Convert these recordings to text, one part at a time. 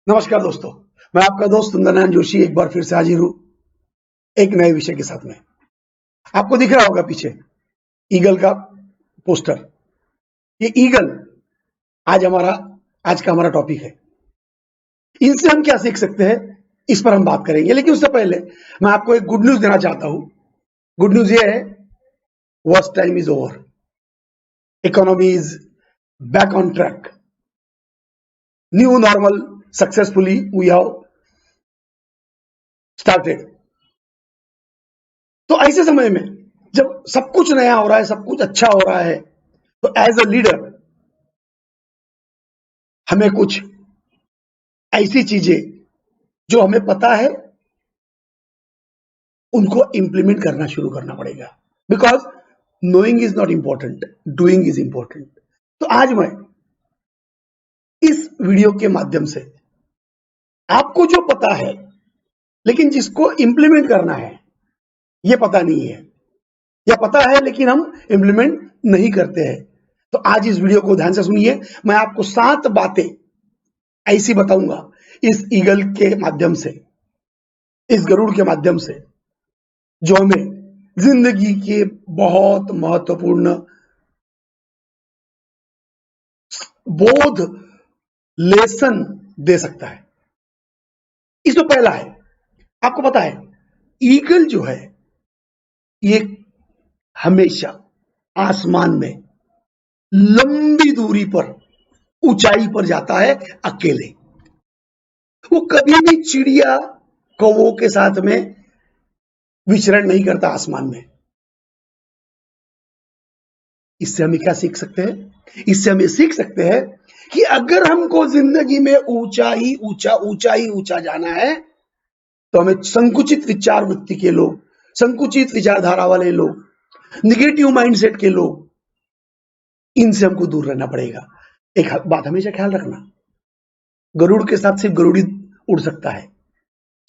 नमस्कार दोस्तों, मैं आपका दोस्त सुंदरनारायण जोशी एक बार फिर से हाजिर हूं एक नए विषय के साथ में। आपको दिख रहा होगा पीछे ईगल का पोस्टर। ये ईगल आज का हमारा टॉपिक है। इनसे हम क्या सीख सकते हैं, इस पर हम बात करेंगे। लेकिन उससे पहले मैं आपको एक गुड न्यूज देना चाहता हूं। गुड न्यूज ये है, worst time is over, economy is back on track, new normal successfully we have started. तो ऐसे समय में जब सब कुछ नया हो रहा है, सब कुछ अच्छा हो रहा है, तो एज अ लीडर हमें कुछ ऐसी चीजें जो हमें पता है उनको इंप्लीमेंट करना शुरू करना पड़ेगा। Because knowing is not important, doing is important. तो आज मैं इस वीडियो के माध्यम से आपको जो पता है लेकिन जिसको इंप्लीमेंट करना है ये पता नहीं है, या पता है लेकिन हम इंप्लीमेंट नहीं करते हैं। तो आज इस वीडियो को ध्यान से सुनिए। मैं आपको 7 बातें ऐसी बताऊंगा इस ईगल के माध्यम से, इस गरुड़ के माध्यम से, जो हमें जिंदगी के बहुत महत्वपूर्ण बोध लेसन दे सकता है। इसमें पहला है, आपको पता है ईगल जो है ये हमेशा आसमान में लंबी दूरी पर, ऊंचाई पर जाता है अकेले। वो कभी भी चिड़िया कौवों के साथ में विचरण नहीं करता आसमान में। इससे हम क्या सीख सकते हैं? इससे हम ये सीख सकते हैं कि अगर हमको जिंदगी में ऊंचा जाना है तो हमें संकुचित विचार वृत्ति के लोग, संकुचित विचारधारा वाले लोग, निगेटिव माइंडसेट के लोग, इनसे हमको दूर रहना पड़ेगा। एक बात हमेशा ख्याल रखना, गरुड़ के साथ सिर्फ गरुड़ उड़ सकता है,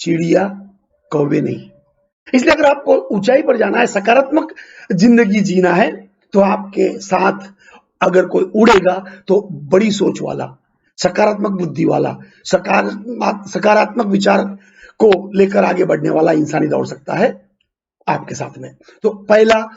चिड़िया कौवे नहीं। इसलिए अगर आपको ऊंचाई पर जाना है, सकारात्मक जिंदगी जीना है, तो आपके साथ अगर कोई उड़ेगा तो बड़ी सोच वाला, सकारात्मक बुद्धि वाला, सकारात्मक विचार को लेकर आगे बढ़ने वाला इंसान ही दौड़ सकता है आपके साथ में। तो पहला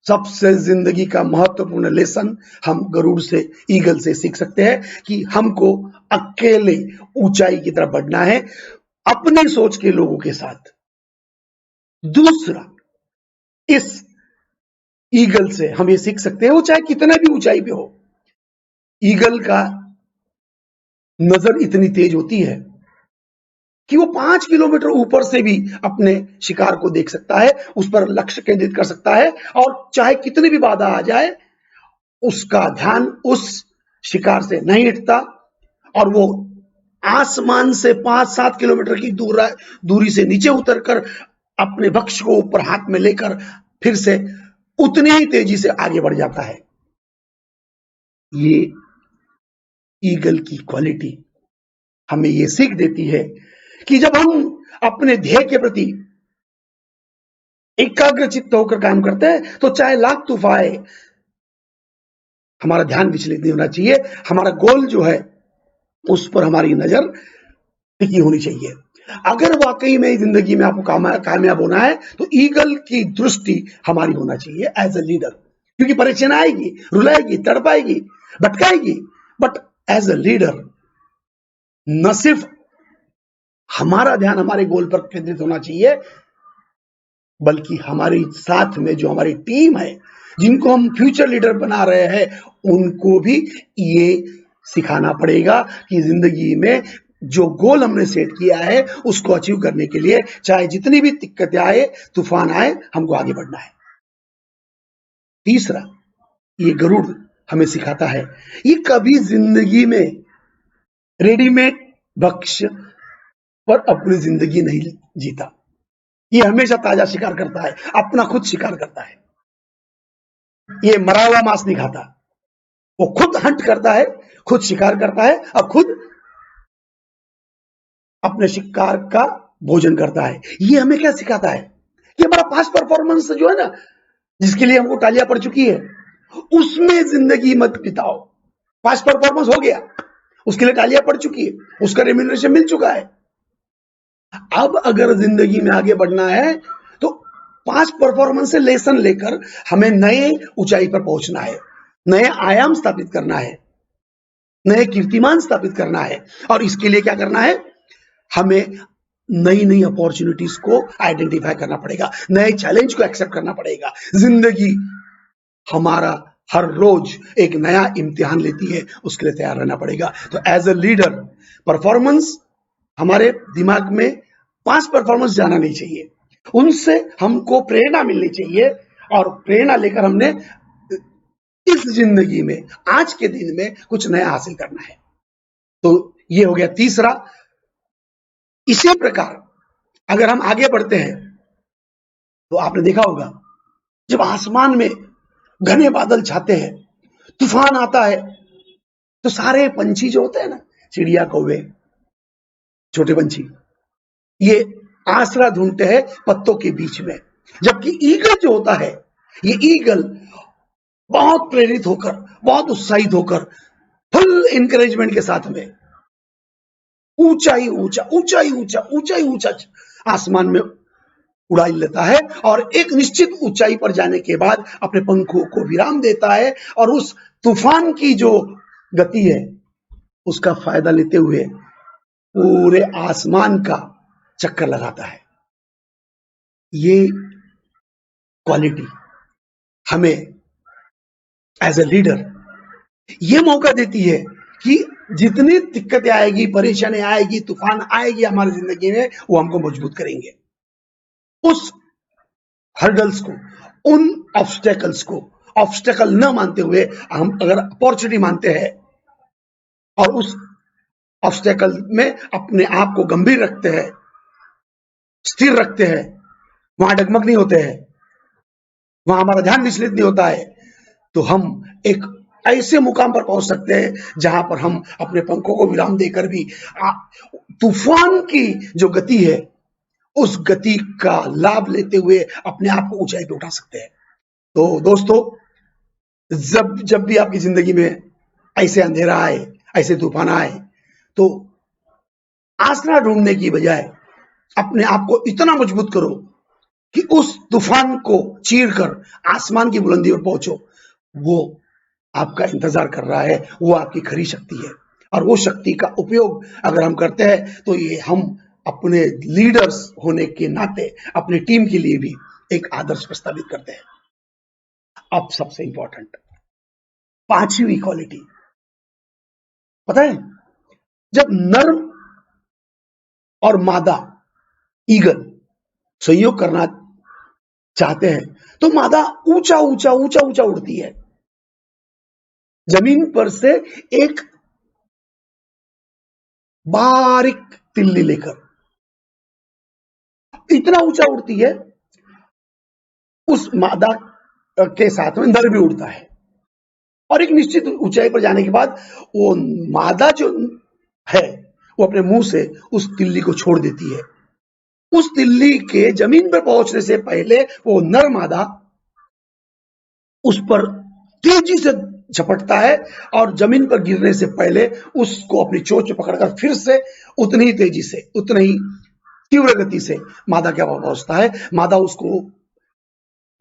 सबसे जिंदगी का महत्वपूर्ण लेसन हम गरुड़ से, ईगल से सीख सकते हैं कि हमको अकेले ऊंचाई की तरफ बढ़ना है अपने सोच के लोगों के साथ। दूसरा, इस ईगल से हम ये सीख सकते हैं, वो चाहे कितना भी ऊंचाई पे हो, ईगल का नजर इतनी तेज होती है कि वो 5 किलोमीटर ऊपर से भी अपने शिकार को देख सकता है, उस पर लक्ष्य केंद्रित कर सकता है, और चाहे कितनी भी बाधा आ जाए उसका ध्यान उस शिकार से नहीं हटता, और वो आसमान से 5-7 किलोमीटर की दूरी से नीचे उतरकर अपने भक्ष्य को ऊपर हाथ में लेकर फिर से उतनी ही तेजी से आगे बढ़ जाता है। ये ईगल की क्वालिटी हमें ये सीख देती है कि जब हम अपने ध्येय के प्रति एकाग्रचित्त होकर काम करते हैं तो चाहे लाख तूफान आए, हमारा ध्यान विचलित नहीं होना चाहिए। हमारा गोल जो है उस पर हमारी नजर टिकी होनी चाहिए। अगर वाकई में जिंदगी में आपको कामयाब होना है तो ईगल की दृष्टि हमारी होना चाहिए एज अ लीडर, क्योंकि परेशानी आएगी, रुलाएगी, तड़पाएगी, भटकाएगी, बट एज अ लीडर न सिर्फ हमारा ध्यान हमारे गोल पर केंद्रित होना चाहिए, बल्कि हमारे साथ में जो हमारी टीम है, जिनको हम फ्यूचर लीडर बना रहे हैं, उनको भी ये सिखाना पड़ेगा कि जिंदगी में जो गोल हमने सेट किया है उसको अचीव करने के लिए चाहे जितनी भी दिक्कतें आए, तूफान आए, हमको आगे बढ़ना है। तीसरा, ये गरुड़ हमें सिखाता है, ये कभी जिंदगी में रेडीमेड भक्ष्य पर अपनी जिंदगी नहीं जीता। ये हमेशा ताजा शिकार करता है, अपना खुद शिकार करता है। ये मरा हुआ मांस नहीं खाता, वो खुद हंट करता है, खुद शिकार करता है और खुद अपने शिकार का भोजन करता है। ये हमें क्या सिखाता है कि हमारा पास्ट परफॉर्मेंस जो है ना, जिसके लिए हमको तालियां पड़ चुकी है, उसमें जिंदगी मत बिताओ। पास्ट परफॉर्मेंस हो गया, उसके लिए तालियां पड़ चुकी है, उसका रेम्यूनरेशन मिल चुका है। अब अगर जिंदगी में आगे बढ़ना है तो पास्ट परफॉर्मेंस से लेसन लेकर हमें नए ऊंचाई पर पहुंचना है, नए आयाम स्थापित करना है, नए कीर्तिमान स्थापित करना है। और इसके लिए क्या करना है, हमें नई नई अपॉर्चुनिटीज को आइडेंटिफाई करना पड़ेगा, नए चैलेंज को एक्सेप्ट करना पड़ेगा। जिंदगी हमारा हर रोज एक नया इम्तिहान लेती है, उसके लिए तैयार रहना पड़ेगा। तो एज अ लीडर परफॉर्मेंस हमारे दिमाग में पास्ट परफॉर्मेंस जाना नहीं चाहिए, उनसे हमको प्रेरणा मिलनी चाहिए और प्रेरणा लेकर हमने इस जिंदगी में आज के दिन में कुछ नया हासिल करना है। तो ये हो गया तीसरा। इसी प्रकार अगर हम आगे बढ़ते हैं तो आपने देखा होगा जब आसमान में घने बादल छाते हैं, तूफान आता है, तो सारे पंछी जो होते हैं ना, चिड़िया, कौवे, छोटे पंछी, ये आसरा ढूंढते हैं पत्तों के बीच में। जबकि ईगल जो होता है, ये ईगल बहुत प्रेरित होकर, बहुत उत्साहित होकर, फुल इंकरेजमेंट के साथ में ऊंचाई ऊंचा ऊंचाई ऊंचा ऊंचाई ऊंचा आसमान में उड़ाई लेता है और एक निश्चित ऊंचाई पर जाने के बाद अपने पंखों को विराम देता है और उस तूफान की जो गति है उसका फायदा लेते हुए पूरे आसमान का चक्कर लगाता है। ये क्वालिटी हमें एज ए लीडर ये मौका देती है कि जितनी दिक्कतें आएगी, परेशानी आएगी, तूफान आएगी हमारी जिंदगी में, वो हमको मजबूत करेंगे। उस हर्डल्स को, उन ऑब्स्टेकल्स को ऑब्स्टेकल न मानते हुए हम अगर अपॉर्चुनिटी मानते हैं और उस ऑब्स्टेकल में अपने आप को गंभीर रखते हैं, स्थिर रखते हैं, वहां डगमग नहीं होते हैं, वहां हमारा ध्यान विचलित नहीं होता है, तो हम एक ऐसे मुकाम पर पहुंच सकते हैं जहां पर हम अपने पंखों को विराम देकर भी तूफान की जो गति है उस गति का लाभ लेते हुए अपने आप को ऊंचाई पे उठा सकते हैं। तो दोस्तों, जब भी आपकी जिंदगी में ऐसे अंधेरा आए, ऐसे तूफान आए, तो आसरा ढूंढने की बजाय अपने आप को इतना मजबूत करो कि उस तूफान को चीर कर आसमान की बुलंदी पर पहुंचो। वो आपका इंतजार कर रहा है, वो आपकी खरी शक्ति है। और वो शक्ति का उपयोग अगर हम करते हैं तो ये हम अपने लीडर्स होने के नाते अपनी टीम के लिए भी एक आदर्श प्रस्तावित करते हैं। अब सबसे इंपॉर्टेंट पांचवी क्वालिटी, पता है, जब नर और मादा ईगल संयोग करना चाहते हैं तो मादा ऊंचा ऊंचा ऊंचा ऊंचा उड़ती है, जमीन पर से एक बारीक तिल्ली लेकर इतना ऊंचा उड़ती है, उस मादा के साथ में नर भी उड़ता है और एक निश्चित ऊंचाई पर जाने के बाद वो मादा जो है वो अपने मुंह से उस तिल्ली को छोड़ देती है। उस तिल्ली के जमीन पर पहुंचने से पहले वो नर मादा उस पर तेजी से झपटता है और जमीन पर गिरने से पहले उसको अपनी चोंच पकड़कर फिर से उतनी ही तेजी से, उतनी ही तीव्र गति से मादा क्या पहुंचता है। मादा उसको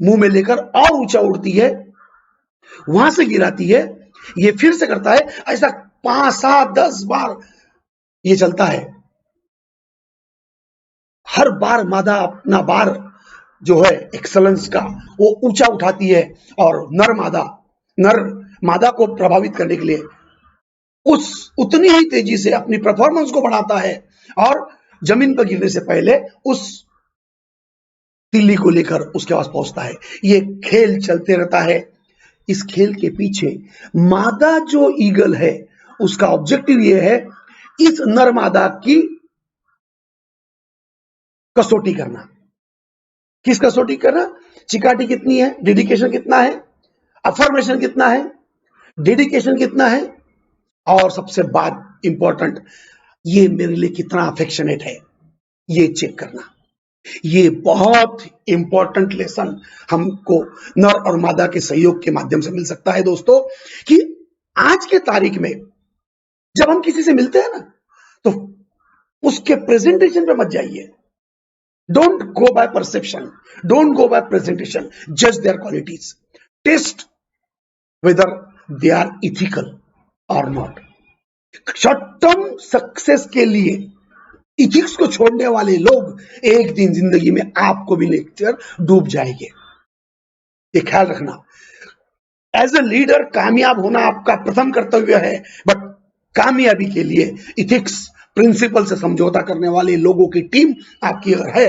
मुंह में लेकर और ऊंचा उड़ती है, वहां से गिराती है, ये फिर से करता है। ऐसा 5, 7, 10 बार ये चलता है। हर बार मादा अपना बार जो है एक्सलेंस का वो ऊंचा उठाती है और नर मादा को प्रभावित करने के लिए उतनी ही तेजी से अपनी परफॉर्मेंस को बढ़ाता है और जमीन पर गिरने से पहले उस तिल्ली को लेकर उसके पास पहुंचता है। ये खेल चलते रहता है। इस खेल के पीछे मादा जो ईगल है उसका ऑब्जेक्टिव ये है इस नर मादा की कसौटी करना। किस कसौटी करना? चिकाटी कितनी है, डेडिकेशन कितना है, अफर्मेशन कितना है, डेडिकेशन कितना है, और सबसे बात इंपॉर्टेंट, ये मेरे लिए कितना अफेक्शनेट है, ये चेक करना। ये बहुत इंपॉर्टेंट लेसन हमको नर और मादा के सहयोग के माध्यम से मिल सकता है दोस्तों, कि आज के तारीख में जब हम किसी से मिलते हैं ना, तो उसके प्रेजेंटेशन पे मत जाइए। Don't go by perception, don't go by presentation, जज their qualities, test whether they are ethical और नॉट। शॉर्ट टर्म सक्सेस के लिए इथिक्स को छोड़ने वाले लोग एक दिन जिंदगी में आपको भी लेकर डूब जाएंगे। ये ख्याल रखना। एज ए लीडर कामयाब होना आपका प्रथम कर्तव्य है, बट कामयाबी के लिए इथिक्स, प्रिंसिपल से समझौता करने वाले लोगों की टीम आपकी अगर है,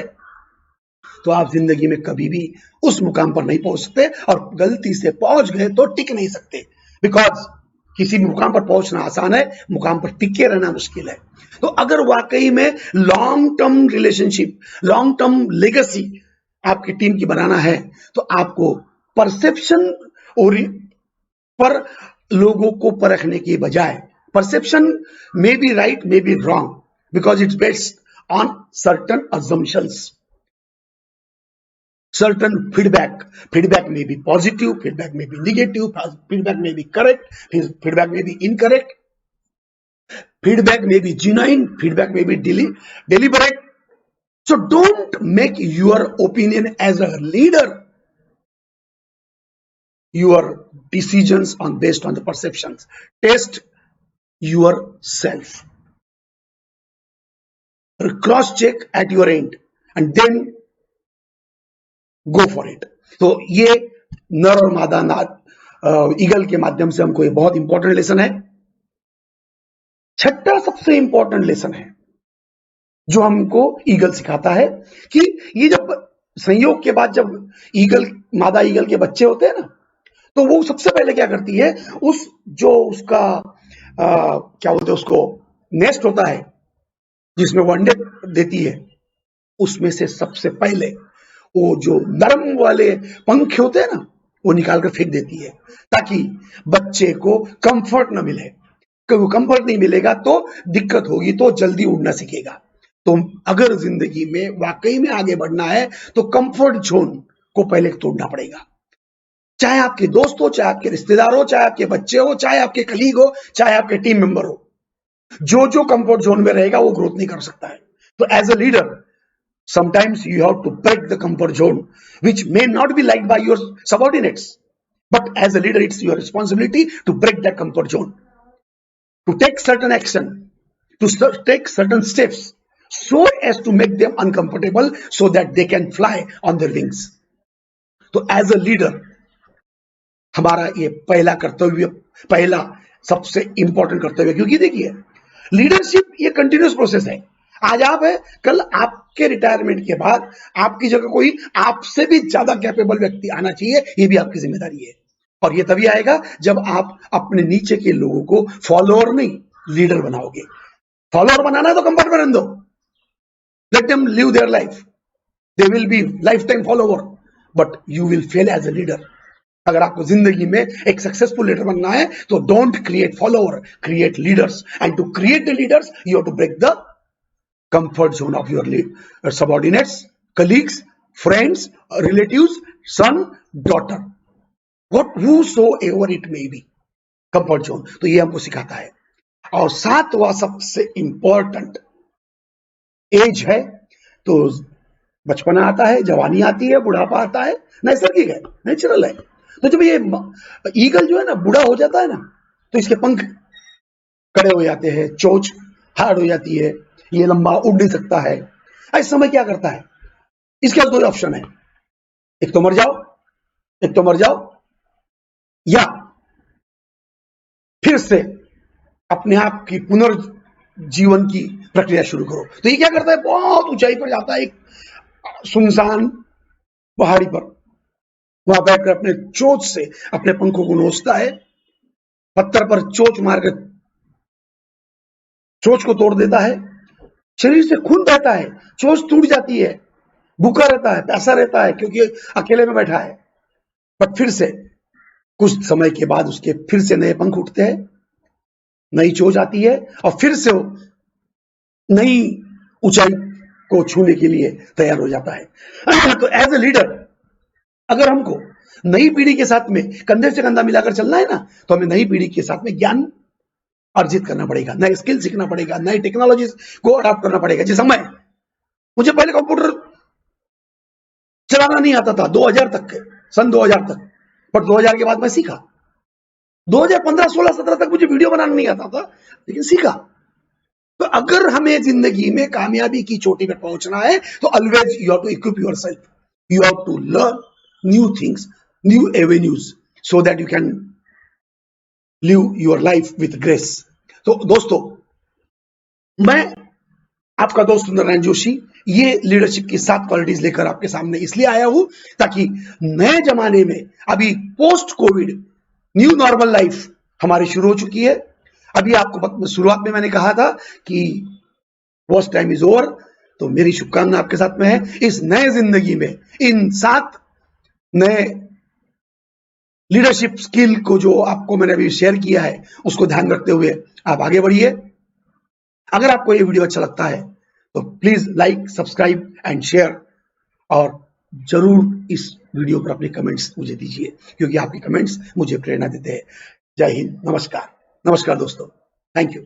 तो आप जिंदगी में कभी भी उस मुकाम पर नहीं पहुंच सकते, और गलती से पहुंच गए तो टिक नहीं सकते। बिकॉज किसी भी मुकाम पर पहुंचना आसान है, मुकाम पर टिके रहना मुश्किल है। तो अगर वाकई में long term relationship, long term legacy आपकी टीम की बनाना है, तो आपको परसेप्शन और पर लोगों को परखने की बजाय, perception may be right, may be wrong, because it's based on certain assumptions, certain feedback may be positive, feedback may be negative, feedback may be correct, feedback may be incorrect, feedback may be genuine, feedback may be deliberate. So don't make your opinion as a leader, your decisions on based on the perceptions. Test yourself, cross check at your end, and then go for it. तो ये नर और मादा eagle के माध्यम से हमको ये बहुत इंपॉर्टेंट लेसन है। छठा सबसे इंपॉर्टेंट लेसन है जो हमको ईगल सिखाता है कि ये जब संयोग के बाद जब मादा ईगल के बच्चे होते हैं ना, तो वो सबसे पहले क्या करती है, उस जो उसका क्या बोलते हैं उसको, नेस्ट होता है जिसमें वो अंडे देती है, उसमें से सबसे पहले वो जो नरम वाले पंख होते हैं ना, वो निकालकर फेंक देती है, ताकि बच्चे को कंफर्ट न मिले। क्योंकि कंफर्ट नहीं मिलेगा तो दिक्कत होगी, तो जल्दी उड़ना सीखेगा। तो अगर जिंदगी में वाकई में आगे बढ़ना है, तो कंफर्ट जोन को पहले तोड़ना पड़ेगा। चाहे आपके दोस्त हो, चाहे आपके रिश्तेदार हो, चाहे आपके बच्चे हो, चाहे आपके कलीग हो, चाहे आपके टीम मेंबर हो, जो कंफर्ट जोन में रहेगा वो ग्रोथ नहीं कर सकता है। तो as a leader, sometimes you have to break the comfort zone, which may not be liked by your subordinates, but as a leader it's your responsibility to break that comfort zone, to take certain action, to take certain steps so as to make them uncomfortable so that they can fly on their wings. तो as a leader हमारा ये पहला कर्तव्य, पहला सबसे important कर्तव्य, क्योंकि देखिए लीडरशिप ये कंटिन्यूस प्रोसेस है। आज आप है, कल आपके रिटायरमेंट के बाद आपकी जगह कोई आपसे भी ज्यादा कैपेबल व्यक्ति आना चाहिए, ये भी आपकी जिम्मेदारी है। और ये तभी आएगा जब आप अपने नीचे के लोगों को फॉलोअर नहीं लीडर बनाओगे। फॉलोअर बनाना है तो कंफर्ट में रहने दो, let them live their life, they will be life time follower, but you will fail as a leader. अगर आपको जिंदगी में एक सक्सेसफुल लीडर बनना है, तो don't create follower, create leaders, and to create the leaders you have to break the comfort zone of your subordinates, colleagues, friends, relatives, son, daughter, whosoever it may be, comfort zone। तो ये हमको सिखाता है। और सातवां सबसे important as है, तो बचपना आता है, जवानी आती है, बुढ़ापा आता है, नैसर्गिक है, नेचुरल है। तो जब ये ईगल जो है ना बूढ़ा हो जाता है ना, तो इसके पंख कड़े हो जाते हैं, चोंच हार्ड हो जाती है, ये लंबा उड़ नहीं सकता है। इस समय क्या करता है, इसके पास दो ऑप्शन है, एक तो मर जाओ, या फिर से अपने आप की पुनर्जीवन की प्रक्रिया शुरू करो। तो ये क्या करता है, बहुत ऊंचाई पर जाता है, एक सुनसान पहाड़ी पर, वहां बैठकर अपने चोंच से अपने पंखों को नोचता है, पत्थर पर चोंच मारकर चोंच को तोड़ देता है, शरीर से खून बहता है, चोंच टूट जाती है, भूखा रहता है, प्यासा रहता है, क्योंकि अकेले में बैठा है। पर फिर से कुछ समय के बाद उसके फिर से नए पंख उठते हैं, नई चोंच आती है, और फिर से वो नई ऊंचाई को छूने के लिए तैयार हो जाता है। तो एज ए लीडर, अगर हमको नई पीढ़ी के साथ में कंधे से कंधा मिलाकर चलना है ना, तो हमें नई पीढ़ी के साथ में ज्ञान अर्जित करना पड़ेगा, नए स्किल सीखना पड़ेगा, नई टेक्नोलॉजी को अडॉप्ट करना पड़ेगा। जैसे मुझे पहले कंप्यूटर चलाना नहीं आता था 2000 तक के, सन 2000 तक, बट 2000 के बाद मैं सीखा। 2015, 16, 17 तक मुझे वीडियो बनाना नहीं आता था, लेकिन सीखा। तो अगर हमें जिंदगी में कामयाबी की चोटी पर पहुंचना है तो always you have to equip yourself, you have to learn new things, new avenues, so that you can live your life with grace. तो दोस्तों, मैं आपका दोस्त सुंदरनारायण जोशी ये लीडरशिप की 7 क्वालिटीज लेकर आपके सामने इसलिए आया हूं ताकि नए जमाने में, अभी post Covid new normal life हमारी शुरू हो चुकी है। अभी आपको शुरुआत में मैंने कहा था कि वर्स्ट टाइम इज ओवर, तो मेरी शुभकामना आपके साथ में है। इस नए जिंदगी में इन 7 नए लीडरशिप स्किल को जो आपको मैंने अभी शेयर किया है, उसको ध्यान रखते हुए आप आगे बढ़िए। अगर आपको ये वीडियो अच्छा लगता है तो please like, subscribe and share, और जरूर इस वीडियो पर अपने कमेंट्स मुझे दीजिए, क्योंकि आपके कमेंट्स मुझे प्रेरणा देते हैं। जय हिंद, नमस्कार। नमस्कार दोस्तों, थैंक यू।